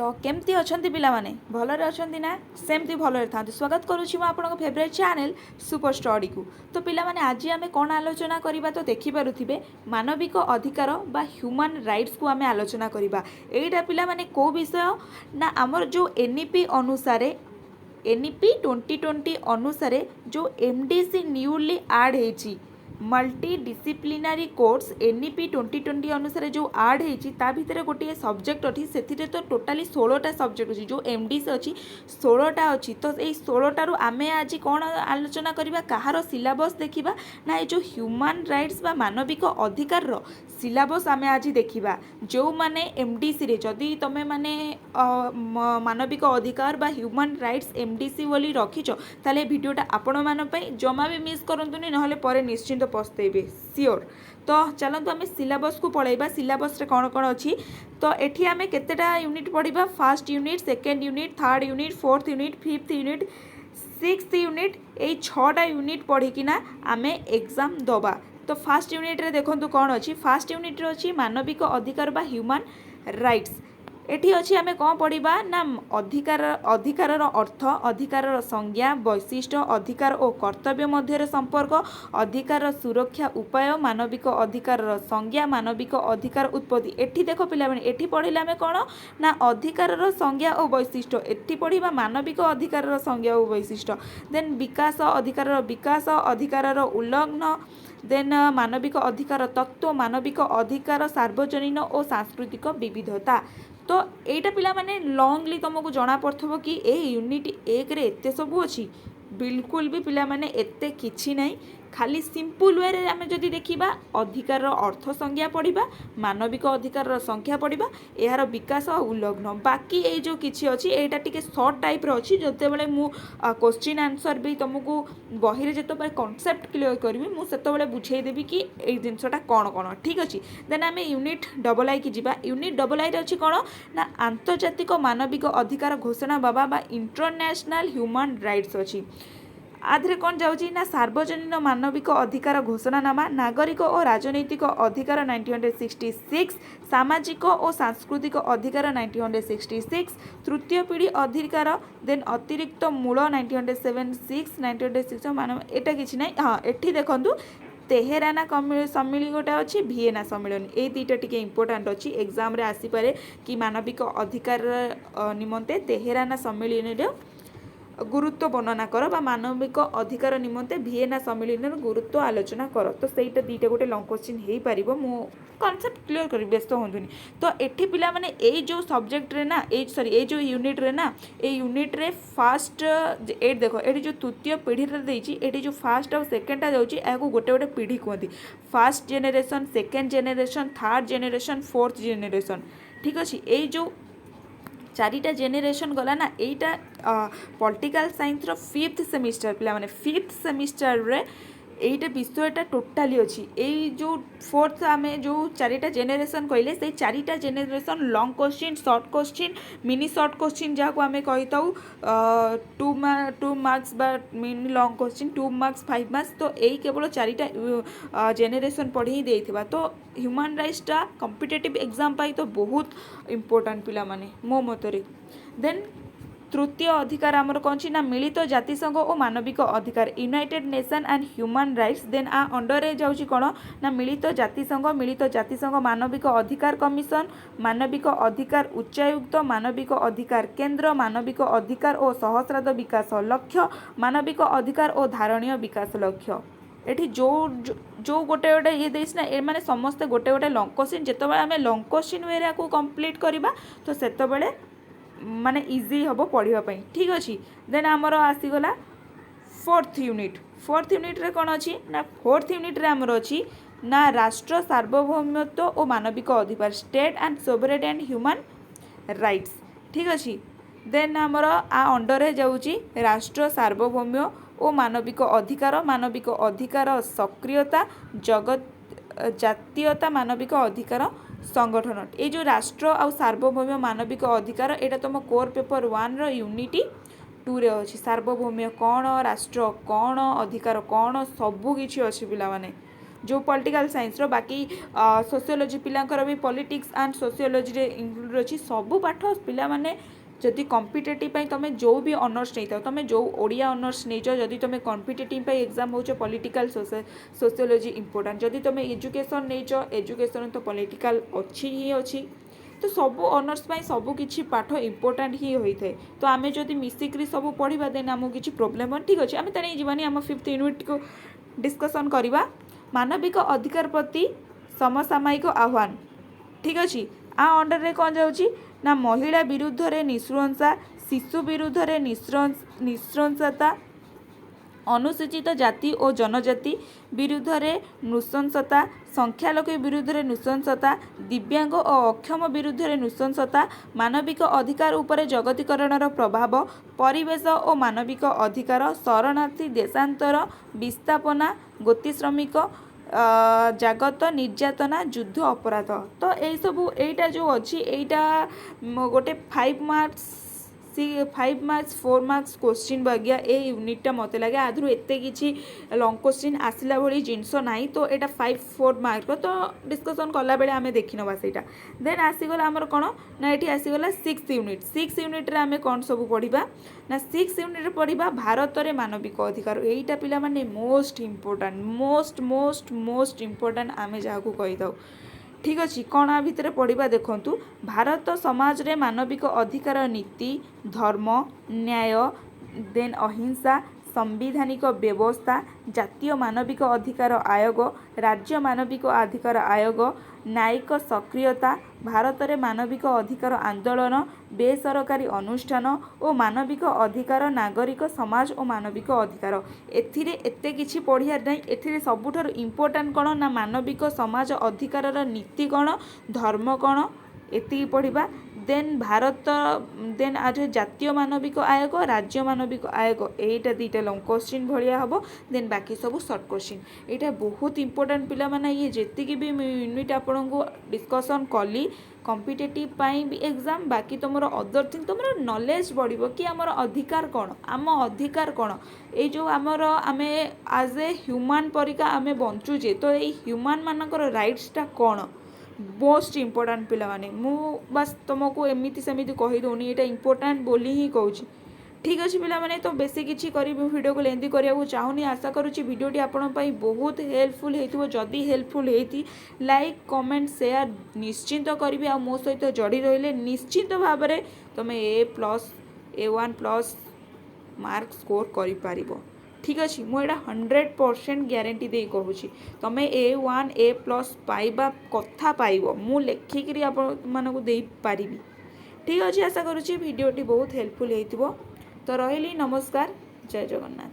तो केमती अछंती पिला माने भलरे अछंती ना सेमती भलरे थांती। स्वागत करुछि म आपनक फेवरेट चैनल सुपर स्टडी को। तो पिला माने आज आमे कोन आलोचना करिबा तो देखि पारुथिबे मानविक अधिकार बा ह्यूमन राइट्स को आमे आलोचना करिबा। एइटा पिला माने को विषय ना हमर जो एनईपी अनुसार एनईपी 2020 अनुसार जो एमडीसी न्यूली ऐड हेछि मल्टी डिसिप्लिनारी कोर्स एनईपी 2020 अनुसार जो आड होती भितर गोटे सब्जेक्ट अच्छी से तो टोटाली 16टा सब्जेक्ट अच्छी जो एमडीसी अच्छी 16टा अच्छी। तो ये 16टारू आमे आज कौन आलोचना करवा कहार सिलेबस देखा ना ये जो ह्यूमन राइट्स बा मानविक अधिकार सिलेबस आमे आज देखा। जो माने एमडीसी रे जदि तमे माने मानविक अधिकार बा ह्यूमन राइट्स एमडीसी बोली रखीच ताले भिडियोटा आपण मान जमा भी मिस करंतुनी नहले परे निश्चिंत पस्तेबे सियोर। तो चलतु आम सिलेबस को पढ़ाइबा सिलेबस रे कौन कौन अच्छी। तो एठी आमे केतेटा यूनिट पढ़िबा first unit second unit third unit fourth unit fifth unit sixth unit यही 6टा यूनिट पढ़िकिना आमे एग्जाम दबा। तो फर्स्ट यूनिट रे देखंतु कौन अच्छी। फर्स्ट यूनिट रे अच्छी मानविक अधिकार बा ह्यूमन राइट्स। एठी अच्छी आमे कौन पढ़िबा ना अधिकार अर्थ अधिकार संज्ञा वैशिष्ट्य अधिकार और कर्तव्य मध्य संपर्क अधिकार सुरक्षा उपाय मानविक अधिकार संज्ञा मानविक अधिकार उत्पत्ति। एठी देखो पिला माने एठी पढ़िले आमे कौन ना अधिकार संज्ञा और वैशिष्ट्य एठी पढ़िबा मानविक अधिकार संज्ञा और वैशिष्ट्य। देन विकास अधिकार उल्लंघन देन मानविक अधिकार तत्व मानविक अधिकार सार्वजनीन और सांस्कृतिक विविधता। तो एटा पिला माने लॉन्गली तुमको जना पड़थबो कि ए यूनिट 1 रे एते सब अच्छी बिल्कुल भी पिला माने एते किछि नहीं। खाली सिंपल वे रे आमे जदि देखिबा अधिकार अर्थ संज्ञा पढ़िबा मानविक अधिकार संख्या पढ़िबा यार विकास और उल्लंघन बाकी ए जो किछि अछि एटा टिके शॉर्ट टाइप रो अछि। जते बेले मु क्वेश्चन आंसर भी तुमको बही रे जते कांसेप्ट क्लियर करबी मु सेते बेले बुझाई देबी कि ए जिंसटा कोन कोन ठीक अछि। देन आमे यूनिट डबल आई की जिबा। यूनिट डबल आई रे अछि कोन ना आंतर्जातिक मानविक अधिकार घोषणा बा इंटरनेशनल ह्यूमन राइट्स अछि। आधे कौन जाऊँगी ना सार्वजनीन मानविक अधिकार घोषणानामा नागरिक और राजनैतिक अधिकार 1966 सामाजिक और सांस्कृतिक अधिकार 1966 तृतीय पीढ़ी अधिकार देन अतिरिक्त मूल 1976 मानव एटा किछि नै। हाँ एठी देखंतु तेहराना सम्मिलन गोटे अच्छी भिएना सम्मिलन ये दुईटा टिके इम्पोर्टाट अच्छी एग्जाम रे आसी पारे कि मानविक अधिकार निमंते तेहराना सम्मिलन गुरुत्व वर्णना कर बा मानविक अधिकार निमंते भिएना सम्मिलन गुरुत्व आलोचना कर। तो सहीटा दुईटा गोटे लंग क्वेश्चन हो पार मु कॉन्सेप्ट क्लियर करी व्यस्त हूँ। तो एठी पिला माने ए जो सब्जेक्ट रे ना ए जो यूनिट रे ना ए यूनिट रे फर्स्ट एट देखो ये जो तृतीय पीढ़ी रे देइछि एठी जो फर्स्ट और सेकेंडटा जाउछि एको गोटे गोटे पीढ़ी कहती first generation second generation third generation fourth generation ठीक अच्छे। ये जो चारिटा जेनेरेशन गला ना एटा पॉलिटिकल साइंस रो फिफ्थ सेमिस्टर पिला माने फिफ्थ सेमिस्टर रे एटा विषयटा टोटाली अच्छी। ये जो फोर्थ आमे जो चारिटा जेनेरेशन कहले से चारिटा generation long question short question mini short question जहाँ को आमे कही ताऊ 2 मार्क्स बा mini long question 2 marks 5 marks. तो यही केवल चारिटा जेनेरेशन पढ़ी ही देइथिबा। तो ह्यूमन राइट्सटा कॉम्पिटिटिव एग्जाम पाई तो बहुत इंपोर्टेंट पिला माने मो मतरे। देन तृतीय अधिकार आमर कौन ना मिलित जातिसंघ और मानविक अधिकार united nation and human rights. Then आ अंडर जाउची कौन ना मिलित जातिसंघ मानविक अधिकार कमिशन मानविक अधिकार उच्चायुक्त मानविक अधिकार केंद्र मानविक अधिकार और सहस्राब्द विकास लक्ष्य मानविक अधिकार और धारणीय विकास लक्ष्य। एठी जो जो गोटे गोटे ये देश ना ए माने समस्ते गोटे गोटे लॉन्ग क्वेश्चन जेतबे आमे लॉन्ग क्वेश्चन वे को कंप्लीट करबा तो सेतबेले माने इजी हम पढ़ापी ठीक अच्छे। देन आमर आसीगला फोर्थ यूनिट रे कौन अच्छी ना फोर्थ यूनिट रे आमर अच्छी ना राष्ट्र सार्वभौमत्व और मानविक अधिकार state and sovereign and human rights ठीक अच्छे। देन आमर आ अंडर जाऊँगी राष्ट्र सार्वभौम्य और मानविक अधिकार सक्रियता जगत जातीयता मानविक अधिकार संगठन। ये जो राष्ट्र आ सार्वभौम मानविक अधिकार एटा तुम कोर पेपर 1 रो यूनिट 2 रे अच्छी। सार्वभौम कौन राष्ट्र कौन अधिकार कौन सबू किछि अच्छी पिला माने जो पॉलिटिकल साइंस रो बाकी सोशियोलॉजी पिलांकर भी पॉलिटिक्स एंड सोशियोलॉजी रे इंक्लूड अछि सब पाठ पिला माने जदि कॉम्पिटिटिव तुम जो भी ऑनर्स नहीं था तुम जो ओडिया ऑनर्स नहीं जदि तुम कॉम्पिटिटिव एग्जाम हो पॉलिटिकल सोशियोलॉजी इंपोर्टेंट जदि तुम एजुकेशन नहीं एजुकेशन तो पॉलिटिकल अच्छी ही अच्छी तो सब ऑनर्स सब किसी पाठ इंपोर्टेंट ही होता है तो आम जदि मिसिकी सब पढ़ा देन आमको किसी प्रोब्लेम ठीक अच्छे आम तेरे जीवानी आम 5th यूनिट को डिस्कसन करवा मानविक अधिकार प्रति समसामयिक आह्वान ठीक अच्छे आ अंडर रे कौन जाऊँगी ना महिला विरुद्ध रे निःशंसा शिशु विरुद्ध रे निःशंसता अनुसूचित जाति और जनजाति विरुद्ध रे नृशंसता संख्यालघु विरुद्ध रे नृशंसता दिव्यांग और अक्षम विरुद्ध रे नृशंसता मानविक अधिकार उपरे जगतीकरणर प्रभाव परिवेश और मानविक अधिकार शरणार्थी देशांतर विस्थापना गोती श्रमिक जागत निर्यातना युद्ध अपराध तो यही सब एटा जो अच्छी एटा गोटे 5 मार्क्स 4 मार्क्स क्वेश्चन बागिया ए यूनिटा मत लगे आधु एत कि लंग क्वेश्चन आसला भाई जिनस ना तो यहाँ 5-4 मार्क तो डिस्कसन कला बेले आम देखी नवा से देन आसीगला आमर कौन ना ये आसीगला 6th यूनिट 6th यूनिट आम कौन सब पढ़ा ना 6th यूनिट पढ़ा भारत में मानविक अधिकार यहीटा पिला माने मोस्ट इम्पोर्टाट मोस्ट इम्पोर्टाट आम जहाँ कही था ठीक अच्छे कौन आ भितर पढ़ा देखूँ भारत समाज रे मानविक अधिकार नीति धर्म न्याय देन अहिंसा संविधानिक व्यवस्था जातीय मानविक अधिकार आयोग राज्य मानविक अधिकार आयोग न्यायिक सक्रियता भारत में मानविक अधिकार आंदोलन बेसरकारी अनुष्ठान और मानविक अधिकार नागरिक समाज और मानविक अधिकार एथिरे एते किछि पढ़ियार नहीं एथिरे सबुठार इम्पोर्टाट कौन ना मानविक समाज अधिकार नीति कौन धर्म कौन एति पढ़ा देन भारत देन आज जातीय मानविक आयोग राज्य मानविक आयोग यहीटा 2टा लंग क्वेश्चन भाया हम देन बाकी सब सर्ट क्वेश्चन यहाँ बहुत इंपोर्टेंट पिला माने ये जेतिकी भी यूनिट आपन को डिस्कसन कली कॉम्पिटिटिव भी एग्जाम बाकी तुम अदर थिंग तुम नॉलेज बढ़िबो कि आमर अधिकार कौन आम अधिकार कौन ये जो आमर आमे एज ए ह्यूमन परिका आमे बंचुचे तो ये ह्यूमन मानकर राइट्सटा कौन मोस्ट इम्पोर्टाट पिला माने मु बस तुमको एमती सेमती कहीदौनी यहाँ इम्पोर्टाट बोली ही कहूँ ठीक अच्छे पिला माने तो बेसी किसी करी वीडियो को लेंदी करने चाहूनी आशा करुँची वीडियोटी आपण बहुत हेल्पफुल होइथिबो जदि हेल्पफुल होती लाइक कमेंट शेयर निश्चिंत करी आ मो सहित जड़ी रहिले निश्चिंत भाव में तुम A1+ मार्क स्कोर करिपारिबो ठीक अच्छे मुझे 100% ग्यारंटी दे कहूँ तुम A1 A+ पाइबा कथा पाइब मु लेखिकी आपको दे पारि ठीक अच्छे आशा करुँची वीडियोटी बहुत हेल्पफुल होइथिबो तो रहिली नमस्कार जय जगन्नाथ।